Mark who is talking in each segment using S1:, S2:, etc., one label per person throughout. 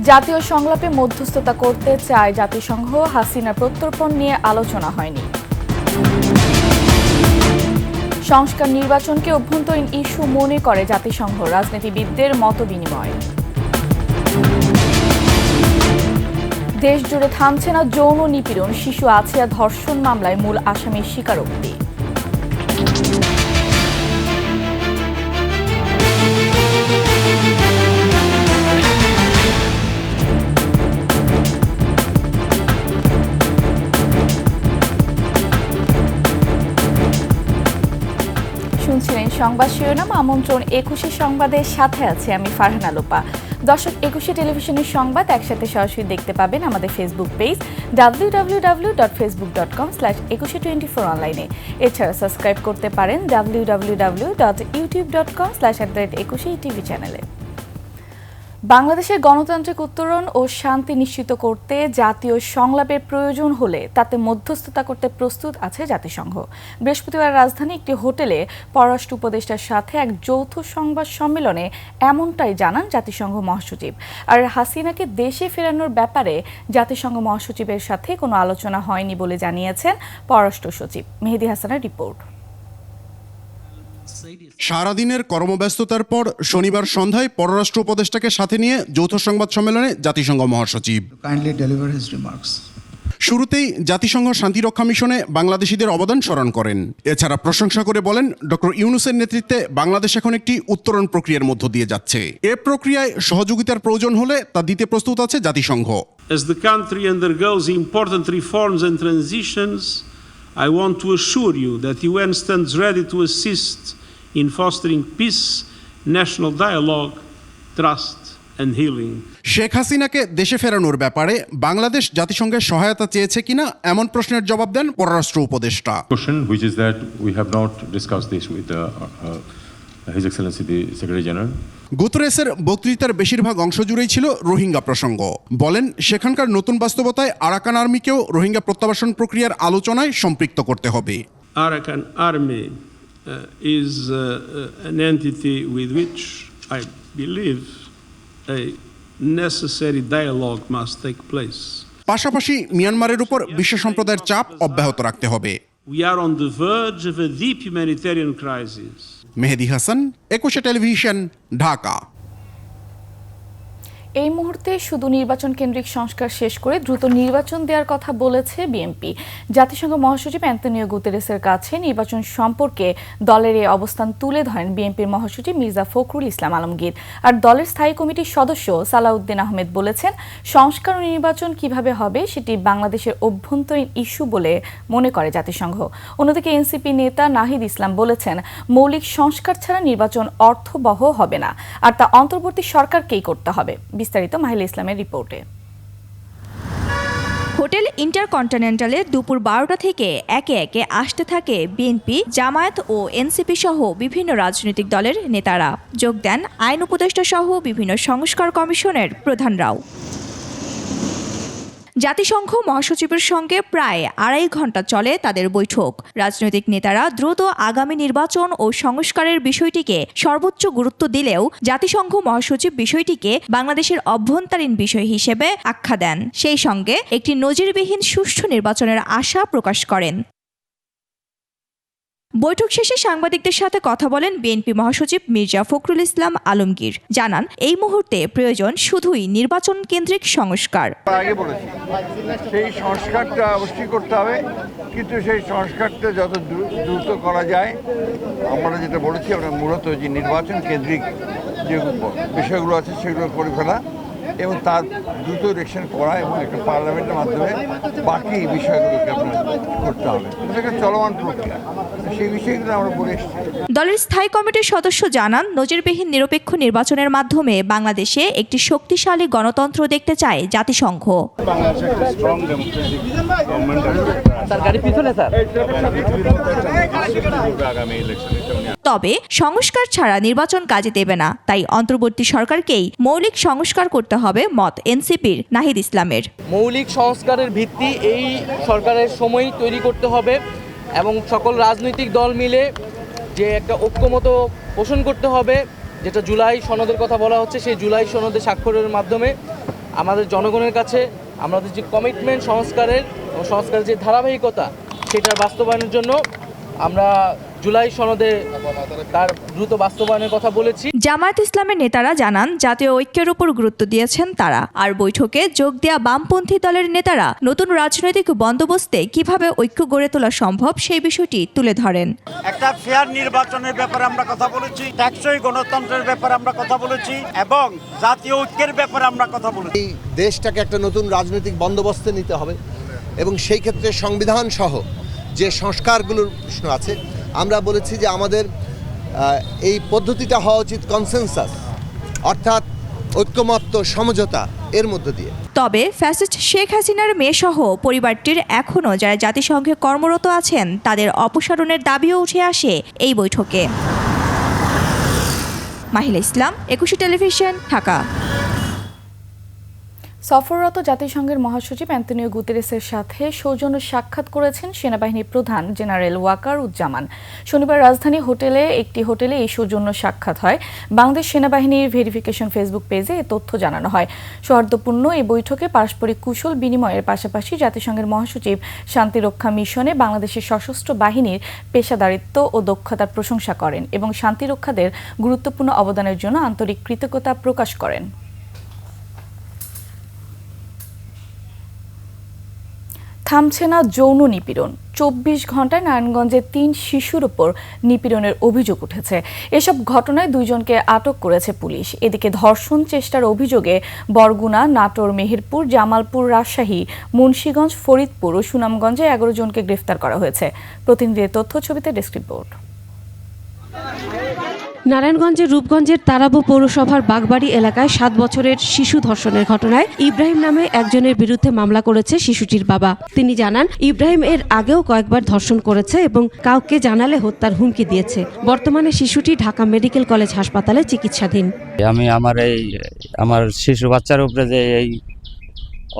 S1: জাতীয় সংলাপে মধ্যস্থতা করতে চায় জাতিসংঘ, হাসিনা প্রত্যর্পণ নিয়ে আলোচনা হয়নি। সংস্কার নির্বাচনকে অভ্যন্তরীণ ইস্যু মনে করে জাতিসংঘ, রাজনীতিবিদদের মতবিনিময়। দেশ জুড়ে থামছে না যৌন নিপীড়ন, শিশু আছিয়া ধর্ষণ মামলায় মূল আসামির স্বীকারোক্তি। শুনছিলেন সংবাদ শিরোনাম। আমন্ত্রণ ২১শে সংবাদের সাথে আছে আমি ফারহানা লোপা। দর্শক, ২১শে টেলিভিশনের সংবাদ একসাথে সরাসরি দেখতে পাবেন আমাদের ফেসবুক পেজ www.facebook.com/2124 অনলাইনে। এছাড়া সাবস্ক্রাইব করতে পারেন www.youtube.com/21etv চ্যানেলে। বাংলাদেশের গণতান্ত্রিক উত্তরণ ও শান্তি নিশ্চিত করতে জাতীয় সংলাপের প্রয়োজন হলে তাতে মধ্যস্থতা করতে প্রস্তুত আছে জাতিসংঘ। বৃহস্পতিবার রাজধানী একটি হোটেলে পররাষ্ট্র উপদেষ্টার সাথে এক যৌথ সংবাদ সম্মেলনে এমনটাই জানান জাতিসংঘ মহাসচিব। আর হাসিনাকে দেশে ফেরানোর ব্যাপারে জাতিসংঘ মহাসচিবের সাথে কোনো আলোচনা হয়নি বলে জানিয়েছেন পররাষ্ট্র সচিব। মেহেদী হাসানের রিপোর্ট।
S2: সারাদিনের কর্মব্যস্ততার পর শনিবার সন্ধ্যায় পররাষ্ট্র উপদেষ্টাকে সাথে নিয়ে যৌথ সংবাদ সম্মেলনে জাতিসংঘ মহাসচিব। শুরুতেই জাতিসংঘ শান্তিরক্ষা মিশনে বাংলাদেশিদের অবদান স্মরণ করেন। এছাড়া প্রশংসা করে বলেন, ডক্টর ইউনূসের নেতৃত্বে বাংলাদেশ এখন একটি উত্তরণ প্রক্রিয়ার মধ্য দিয়ে যাচ্ছে। এ প্রক্রিয়ায় সহযোগিতার প্রয়োজন হলে তা দিতে প্রস্তুত আছে জাতিসংঘ।
S3: As the country undergoes important reforms and transitions, I want to assure you that the UN stands ready to assist in fostering peace, national dialogue, trust and healing.
S2: Sheikh হাসিনাকে দেশে ফেরানোর ব্যাপারে বাংলাদেশ জাতিসংঘের সহায়তা চেয়েছে কিনা এমন প্রশ্নের জবাব দেন পররাষ্ট্র উপদেষ্টা।
S4: Question which is that we have not discussed this with His Excellency the Secretary General.
S2: গুতরেসের বক্তৃতার বেশিরভাগ অংশ জুড়েই ছিল রোহিঙ্গা প্রসঙ্গ। বলেন, সেখানকার নতুন বাস্তবতায় আরাকান আর্মিকেও রোহিঙ্গা প্রত্যাবাসন প্রক্রিয়ার আলোচনায় সম্পৃক্ত করতে হবে।
S3: Arakan Army is an entity with which I believe a necessary dialogue must take place.
S2: পাশাপাশি মিয়ানমারের উপর বিশ্ব সম্প্রদায়ের চাপ অব্যাহত রাখতে হবে।
S3: We are on the verge of a deep humanitarian crisis.
S2: মেহেদী হাসান, ২১শে টেলিভিশন, ঢাকা।
S1: এই মুহূর্তে শুধু নির্বাচন কেন্দ্রিক সংস্কার শেষ করে দ্রুত নির্বাচন দেওয়ার কথা বলেছে বিএনপি। জাতিসংঘ মহাসচিব অ্যান্তনিও গুতেরেসের কাছে নির্বাচন সম্পর্কে দলের এই অবস্থান তুলে ধরেন বিএনপির মহাসচিব মির্জা ফখরুল ইসলাম আলমগীর। আর দলের স্থায়ী কমিটির সদস্য সালাউদ্দিন আহমেদ বলেছেন, সংস্কার ও নির্বাচন কিভাবে হবে সেটি বাংলাদেশের অভ্যন্তরীণ ইস্যু বলে মনে করে জাতিসংঘ। অন্যদিকে এনসিপি নেতা নাহিদ ইসলাম বলেছেন, মৌলিক সংস্কার ছাড়া নির্বাচন অর্থবহ হবে না, আর তা অন্তর্বর্তী সরকারকেই করতে হবে। বিস্তারিত মাহিলা ইসলামের রিপোর্টে।
S5: হোটেল ইন্টারকন্টিনেন্টালে দুপুর ১২টা থেকে একে একে আসতে থাকে বিএনপি, জামায়াত ও এনসিপি সহ বিভিন্ন রাজনৈতিক দলের নেতারা। যোগ দেন আইন উপদেষ্টা সহ বিভিন্ন সংস্কার কমিশনের প্রধানরাও। জাতিসংঘ মহাসচিবের সঙ্গে প্রায় ২.৫ ঘণ্টা চলে তাদের বৈঠক। রাজনৈতিক নেতারা দ্রুত আগামী নির্বাচন ও সংস্কারের বিষয়টিকে সর্বোচ্চ গুরুত্ব দিলেও জাতিসংঘ মহাসচিব বিষয়টিকে বাংলাদেশের অভ্যন্তরীণ বিষয় হিসেবে আখ্যা দেন। সেই সঙ্গে একটি নজিরবিহীন সুষ্ঠু নির্বাচনের আশা প্রকাশ করেন। বৈঠক শেষে সাংবাদিকদের সাথে কথা বলেন বিএনপি মহাসচিব মির্জা ফখরুল ইসলাম আলমগীর। জানান, এই মুহূর্তে প্রয়োজন শুধুই নির্বাচন কেন্দ্রিক সংস্কার।
S6: আগে বলেছি, সেই সংস্কারটা অবশ্যই করতে হবে, কিন্তু সেই সংস্কারটা যত দ্রুত করা যায়, আমরা যেটা বলেছি, আমরা মূলত যে নির্বাচন কেন্দ্রিক যে বিষয়গুলো আছে সেগুলো করে ফেলা এবং তার দ্রুত ইলেকশন করা এবং একটা পার্লামেন্টের মাধ্যমে বাকি বিষয়গুলোকে আপনার করতে হবে। এটা একটা চলমান প্রক্রিয়া, সেই বিষয়গুলো আমরা বলে এসেছি।
S5: দলের স্থায়ী কমিটির সদস্য জানান, নজিরবিহীন নিরপেক্ষ নির্বাচনের মাধ্যমে বাংলাদেশে একটি শক্তিশালী গণতন্ত্র দেখতে চায় জাতিসংঘ। তবে সংস্কার ছাড়া নির্বাচন কাজে দেবে না, তাই অন্তর্বর্তী সরকারকেই মৌলিক সংস্কার করতে হবে মত এনসিপির নাহিদ ইসলামের।
S7: মৌলিক সংস্কারের ভিত্তি এই সরকারের সময় তৈরি করতে হবে এবং সকল রাজনৈতিক দল মিলে যে একটা ঐক্যমত পোষণ করতে হবে, যেটা জুলাই সনদের কথা বলা হচ্ছে, সেই জুলাই সনদে স্বাক্ষরের মাধ্যমে আমাদের জনগণের কাছে আমাদের যে কমিটমেন্ট সংস্কারের এবং সংস্কারের যে ধারাবাহিকতা সেটার বাস্তবায়নের জন্য আমরা জুলাই সনদে তার দ্রুত বাস্তবায়নের কথা বলেছি।
S5: জামায়াত ইসলামের নেতারা জানান জাতীয় ঐক্যের উপর গুরুত্ব দিয়েছেন তারা। আর বৈঠকে যোগ দেয়া বামপন্থী দলের নেতারা নতুন রাজনৈতিক বন্দোবস্তে কিভাবে ঐক্য গড়ে তোলা সম্ভব সেই বিষয়টি তুলে ধরেন।
S8: একটা ফেয়ার নির্বাচনের ব্যাপারে আমরা কথা বলেছি, টেকসই গণতন্ত্রের ব্যাপারে আমরা কথা বলেছি এবং জাতীয় ঐক্যের ব্যাপারে আমরা কথা বলেছি।
S9: এই দেশটাকে একটা নতুন রাজনৈতিক বন্দোবস্তে নিতে হবে এবং সেই ক্ষেত্রে সংবিধান সহ যে সংস্কারগুলোর প্রশ্ন আছে, আমরা বলেছি যে আমাদের এই পদ্ধতিটা হওয়া উচিত কনসেনসাস, অর্থাৎ ঐক্যমত্য সমঝোতা এর মধ্য দিয়ে।
S5: তবে ফ্যাসিস্ট শেখ হাসিনার মেয়েসহ পরিবারটির এখনও যারা জাতিসংঘে কর্মরত আছেন তাদের অপসারণের দাবিও উঠে আসে এই বৈঠকে। মাহিলা ইসলাম, একুশে টেলিভিশন, ঢাকা।
S1: সফররত জাতিসংঘের মহাসচিব অ্যান্তনিও গুতেরেসের সাথে সৌজন্য সাক্ষাৎ করেছেন সেনাবাহিনী প্রধান জেনারেল ওয়াকার উজ্জামান। শনিবার রাজধানী একটি হোটেলে এই সৌজন্য সাক্ষাৎ হয়। বাংলাদেশ সেনাবাহিনীর ভেরিফিকেশন ফেসবুক পেজে এ তথ্য জানানো হয়। সৌহার্দ্যপূর্ণ এই বৈঠকে পারস্পরিক কুশল বিনিময়ের পাশাপাশি জাতিসংঘের মহাসচিব শান্তিরক্ষা মিশনে বাংলাদেশের সশস্ত্র বাহিনীর পেশাদারিত্ব ও দক্ষতার প্রশংসা করেন এবং শান্তিরক্ষাদের গুরুত্বপূর্ণ অবদানের জন্য আন্তরিক কৃতজ্ঞতা প্রকাশ করেন। থামছে না যৌন নিপীড়ন। 24 ঘন্টায় নারায়ণগঞ্জে 3 শিশুর উপর নিপীড়নের অভিযোগ উঠেছে। এসব ঘটনায় 2 জনকে আটক করেছে পুলিশ। এদিকে ধর্ষণ চেষ্টার অভিযোগে বরগুনা, নাটোর, মেহেরপুর, জামালপুর, রাজশাহী, মুন্সিগঞ্জ, ফরিদপুর ও সুনামগঞ্জে 11 জনকে গ্রেফতার করা হয়েছে। প্রতিনিধিদের তথ্য ছবিতে ডেস্ক রিপোর্ট।
S10: নারায়ণগঞ্জের রূপগঞ্জের তারাবো পৌরসভার বাগবাড়ি এলাকায় 7 বছরের শিশু ধর্ষণের ঘটনায় ইব্রাহিম নামে একজনের বিরুদ্ধে মামলা করেছে শিশুটির বাবা। তিনি জানান, ইব্রাহিম এর আগেও কয়েকবার ধর্ষণ করেছে এবং কাউকে জানালে হত্যার হুমকি দিয়েছে। বর্তমানে শিশুটি ঢাকা মেডিকেল কলেজ হাসপাতালে চিকিৎসাধীন।
S11: আমি আমার শিশু বাচ্চার উপরে যে এই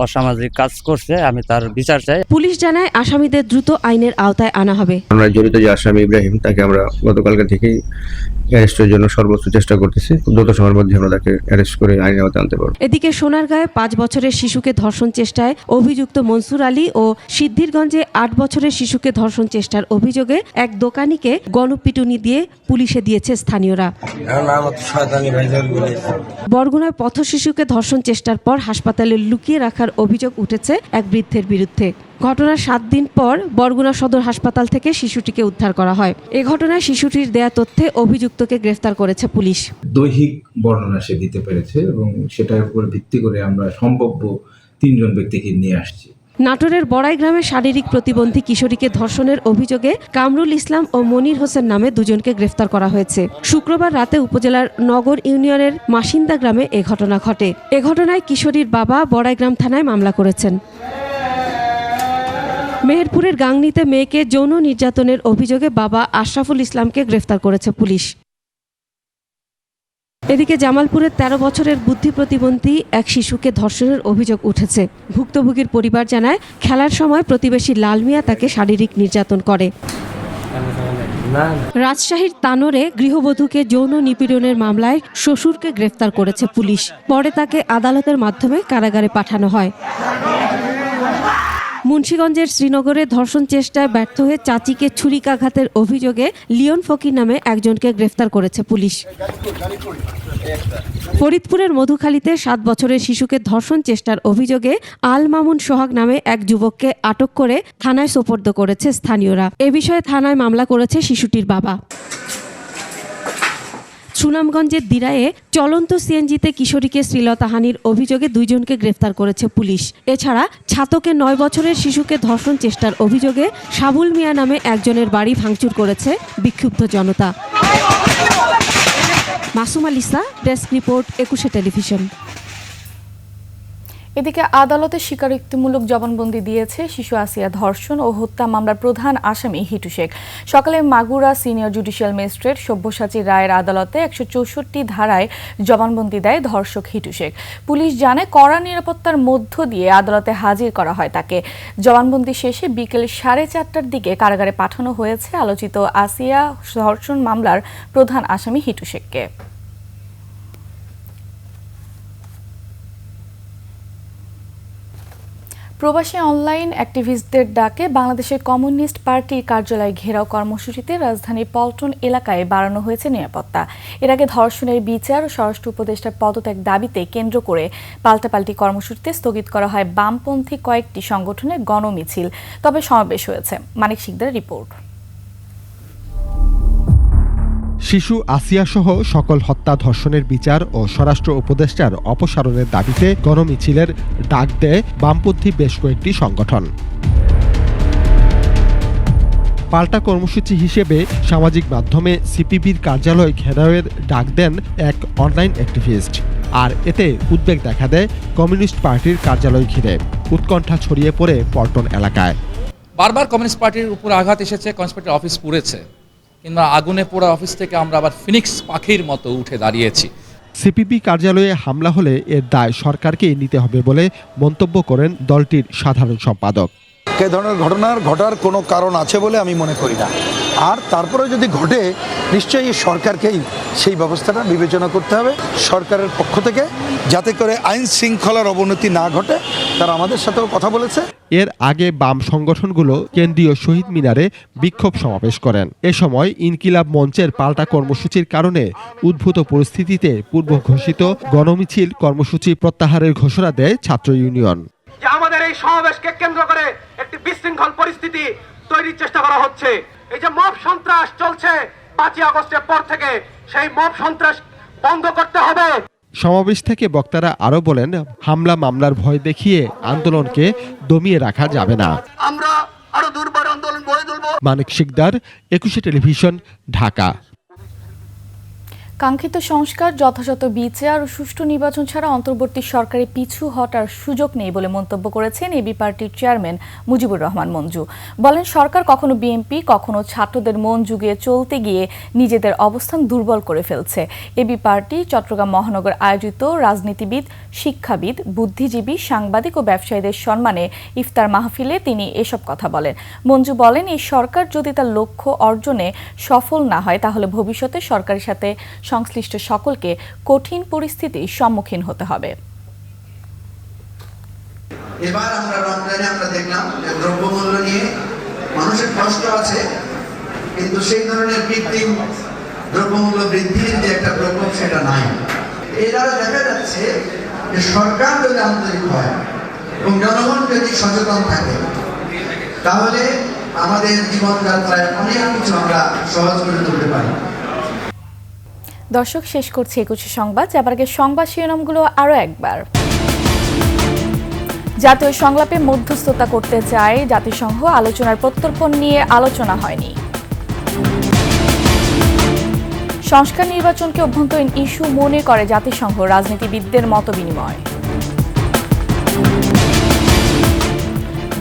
S11: অসামাজিক কাজ করছে, আমি তার বিচার চাই।
S10: পুলিশ জানায় আসামিদের দ্রুত আইনের আওতায় আনা হবে।
S12: আমরা জড়িত যে আসামি ইব্রাহিম, তাকে আমরা গতকালকে থেকেই অ্যারেস্টের জন্য সর্বোচ্চ চেষ্টা করতেছি। খুব দ্রুত সময়ের মধ্যে আমরা তাকে অ্যারেস্ট করে আইনের আওতায় আনতে পারব।
S10: এদিকে সোনারগাঁয়ে 5 বছরের শিশুকে ধর্ষণ চেষ্টায় অভিযুক্ত মনসুর আলী ও সিদ্ধিরগঞ্জে 8 বছরের শিশুকে ধর্ষণ চেষ্টার অভিযোগে এক দোকানিকে গণপিটুনি দিয়ে পুলিশে দিয়েছে স্থানীয়রা। বরগুনায় পথ শিশুকে ধর্ষণ চেষ্টার পর হাসপাতালে লুকিয়ে রাখার অভিযোগ উঠেছে এক বৃদ্ধের বিরুদ্ধে। ঘটনার 7 দিন পর বরগুনা সদর হাসপাতাল থেকে শিশুটিকে উদ্ধার করা হয়। এ ঘটনায় শিশুটির দেয়া তথ্যে অভিযুক্তকে গ্রেফতার করেছে পুলিশ।
S13: দৈহিক বর্ণনা সে দিতে পেরেছে এবং সেটার উপর ভিত্তি করে আমরা সম্ভাব্য 3 জন ব্যক্তিকে নিয়ে আসছি।
S10: নাটোরের বড়াই গ্রামে শারীরিক প্রতিবন্ধী কিশোরীকে ধর্ষণের অভিযোগে কামরুল ইসলাম ও মনির হোসেন নামে 2 জনকে গ্রেফতার করা হয়েছে। শুক্রবার রাতে উপজেলার নগর ইউনিয়নের মাসিন্দা গ্রামে এ ঘটনা ঘটে। এ ঘটনায় কিশোরীর বাবা বড়াইগ্রাম থানায় মামলা করেছেন। মেহেরপুরের গাংনীতে মেয়েকে যৌন নির্যাতনের অভিযোগে বাবা আশরাফুল ইসলামকে গ্রেফতার করেছে পুলিশ। এদিকে জামালপুরের 13 বছরের বুদ্ধি প্রতিবন্ধী এক শিশুকে ধর্ষণের অভিযোগ উঠেছে। ভুক্তভোগীর পরিবার জানায়, খেলার সময় প্রতিবেশী লাল মিয়া তাকে শারীরিক নির্যাতন করে। রাজশাহীর তানোরে গৃহবধূকে যৌন নিপীড়নের মামলায় শ্বশুরকে গ্রেফতার করেছে পুলিশ। পরে তাকে আদালতের মাধ্যমে কারাগারে পাঠানো হয়। মুন্সিগঞ্জের শ্রীনগরে ধর্ষণ চেষ্টায় ব্যর্থ হয়ে চাচিকে ছুরিকাঘাতের অভিযোগে লিওন ফকির নামে একজনকে গ্রেফতার করেছে পুলিশ। ফরিদপুরের মধুখালীতে 7 বছরের শিশুকে ধর্ষণ চেষ্টার অভিযোগে আল মামুন সোহাগ নামে এক যুবককে আটক করে থানায় সোপর্দ করেছে স্থানীয়রা। এ বিষয়ে থানায় মামলা করেছে শিশুটির বাবা। সুনামগঞ্জের দিরায়ে চলন্ত সিএনজিতে কিশোরীকে শ্লীলতাহানির অভিযোগে 2 জনকে গ্রেফতার করেছে পুলিশ। এছাড়া ছাতকে 9 বছরের শিশুকে ধর্ষণ চেষ্টার অভিযোগে সাবুল মিয়া নামে একজনের বাড়ি ভাঙচুর করেছে বিক্ষুব্ধ জনতা। মাসুমা লিসা, ডেস্ক রিপোর্ট, একুশে টেলিভিশন।
S1: এদিকে আদালতে স্বীকারোক্তিমূলক জবানবন্দি দিয়েছে শিশু আসিয়া ধর্ষণ ও হত্যা মামলার প্রধান আসামি হিটু শেখ। সকালে Magura senior judicial magistrate Sabyasachi রায়ের আদালতে 164 ধারায় জবানবন্দি দেয় ধর্ষক হিটু শেখ। পুলিশ জানে, কড়া নিরাপত্তার মধ্য দিয়ে আদালতে হাজির করা হয় তাকে। জবানবন্দি শেষে বিকেল 4:30টার দিকে কারাগারে পাঠানো হয়েছে আলোচিত আসিয়া ধর্ষণ মামলার প্রধান আসামি হিটু শেখকে। প্রবাসী অনলাইন অ্যাক্টিভিস্টদের ডাকে বাংলাদেশের কমিউনিস্ট পার্টির কার্যালয় ঘেরাও কর্মসূচিতে রাজধানীর পল্টন এলাকায় বাড়ানো হয়েছে নিরাপত্তা। এর আগে ধর্ষণের বিচার ও স্বরাষ্ট্র উপদেষ্টার পদত্যাগ দাবিতে কেন্দ্র করে পাল্টাপাল্টি কর্মসূচিতে স্থগিত করা হয় বামপন্থী কয়েকটি সংগঠনের গণমিছিল, তবে সমাবেশ হয়েছে। মানিক শিকদারের রিপোর্ট।
S14: শিশু আসিয়া সহ সকল হত্যা ধর্ষণের বিচার ও স্বরাষ্ট্র উপদেষ্টার অপসারণের দাবিতে গণমিছিলের ডাক দেয় বামপন্থী বেশ কয়েকটি সংগঠন। পাল্টা কর্মসূচি হিসেবে সামাজিক মাধ্যমে সিপিবির কার্যালয় ঘেরাওয়ের ডাক দেন এক অনলাইন অ্যাক্টিভিস্ট। আর এতে উদ্বেগ দেখা দেয় কমিউনিস্ট পার্টির কার্যালয় ঘিরে। উৎকণ্ঠা ছড়িয়ে পড়ে পল্টন এলাকায়।
S15: বারবার কমিউনিস্ট পার্টির উপর আঘাত এসেছে, কমিউনিস্ট পার্টির অফিস পুড়েছে, কিংবা আগুনে পোড়া অফিস থেকে আমরা আবার ফিনিক্স পাখির মতো উঠে দাঁড়িয়েছি।
S14: সিপিবি কার্যালয়ে হামলা হলে এর দায় সরকারকেই নিতে হবে বলে মন্তব্য করেন দলটির সাধারণ সম্পাদক।
S16: এ ধরনের ঘটার কোনো কারণ আছে বলে আমি মনে করি না। আর তারপরে যদি ঘটে, নিশ্চয়ই সরকারকেই সেই ব্যবস্থাটা বিবেচনা করতে হবে সরকারের পক্ষ থেকে, যাতে করে আইন শৃঙ্খলার অবনতি না ঘটে। তারা আমাদের সাথেও কথা বলেছে।
S14: এর আগে বাম সংগঠনগুলো কেন্দ্রীয় শহীদ মিনারে বিক্ষোভ সমাবেশ করেন। এ সময় ইনকিলাব মঞ্চের পাল্টা কর্মসূচির কারণে উদ্ভূত পরিস্থিতিতে পূর্ব ঘোষিত গণমিছিল কর্মসূচি প্রত্যাহারের ঘোষণা দেয় ছাত্র ইউনিয়ন।
S17: যে আমাদের এই সমাবেশকে কেন্দ্র করে একটি বিশৃঙ্খল পরিস্থিতি তৈরির চেষ্টা করা হচ্ছে। এই যে মব সন্ত্রাস চলছে 5 আগস্টের পর থেকে, সেই মব সন্ত্রাস বন্ধ করতে হবে।
S14: সমাবেশ থেকে বক্তারা আরো বলেন, হামলা মামলার ভয় দেখিয়ে আন্দোলনকে দমিয়ে রাখা যাবে না।
S17: আমরা আরো দুর্বার আন্দোলন গড়ে তুলব।
S14: মানিক শিকদার, 21 টেলিভিশন, ঢাকা।
S1: কাঙ্ক্ষিত সংস্কার, যথাযথ বিচার ও সুষ্ঠু নির্বাচন ছাড়া অন্তর্বর্তী সরকারে পিছু হটার সুযোগ নেই বলে মন্তব্য করেছেন এবি পার্টির চেয়ারম্যান মুজিবুর রহমান মঞ্জু। বলেন, সরকার কখনো বিএনপি, কখনো ছাত্রদের মন জুগিয়ে চলতে গিয়ে নিজেদের অবস্থান দুর্বল করে ফেলছে। এবি পার্টি চট্টগ্রাম মহানগর আয়োজিত রাজনীতিবিদ, শিক্ষাবিদ, বুদ্ধিজীবী, সাংবাদিক ও ব্যবসায়ীদের সম্মানে ইফতার মাহফিলে তিনি এসব কথা বলেন। মঞ্জু বলেন, এই সরকার যদি তার লক্ষ্য অর্জনে সফল না হয়, তাহলে ভবিষ্যতে সরকারের সাথে সংশ্লিষ্ট সকলকে কঠিন পরিস্থিতির সম্মুখীন হতে হবে।
S18: এবার আমরা রমজানে আমরা দেখলাম যে দ্রব্যমূল্য নিয়ে মানুষের কষ্ট আছে, কিন্তু সেই ধরনের কৃত্রিম দ্রব্যমূল্য বৃদ্ধির যে একটা প্রকোপ সেটা নাই। এর দ্বারা দেখা যাচ্ছে যে সরকার যদি আন্তরিক হয় এবং জনগণ যদি সচেতন থাকে, তাহলে আমাদের জীবনযাত্রায় অনেক কিছু আমরা সহজ করে তুলতে পারি।
S1: দর্শক, শেষ করছে 21 সংবাদ। যাবার আগে সংবাদ শিরোনামগুলো আরও একবার। জাতীয় সংলাপে মধ্যস্থতা করতে চায় জাতিসংঘ, আলোচনার প্রত্যর্পণ নিয়ে আলোচনা হয়নি। সংস্কার নির্বাচনকে অভ্যন্তরীণ ইস্যু মনে করে জাতিসংঘ, রাজনীতিবিদদের মতবিনিময়।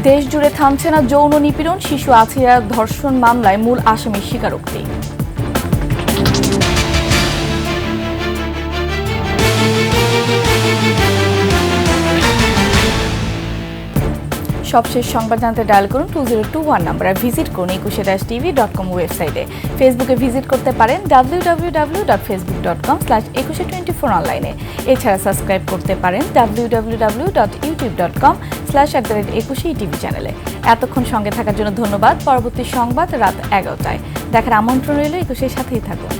S1: দেশ জুড়ে থামছে না যৌন নিপীড়ন, শিশু আসিয়া ধর্ষণ মামলায় মূল আসামির স্বীকারোক্তি। সবশেষ সংবাদ জানতে ডায়াল করুন 2021 নম্বরে, ভিজিট করুন 21tv.com ওয়েবসাইটে। ফেসবুকে ভিজিট করতে পারেন www.facebook.com/2124 অনলাইনে। এছাড়া সাবস্ক্রাইব করতে পারেন www.youtube.com/21etv চ্যানেলে। এতক্ষণ সঙ্গে থাকার জন্য ধন্যবাদ। পরবর্তী সংবাদ রাত 11টায় দেখার আমন্ত্রণ রইল। 21-এর সাথেই থাকুন।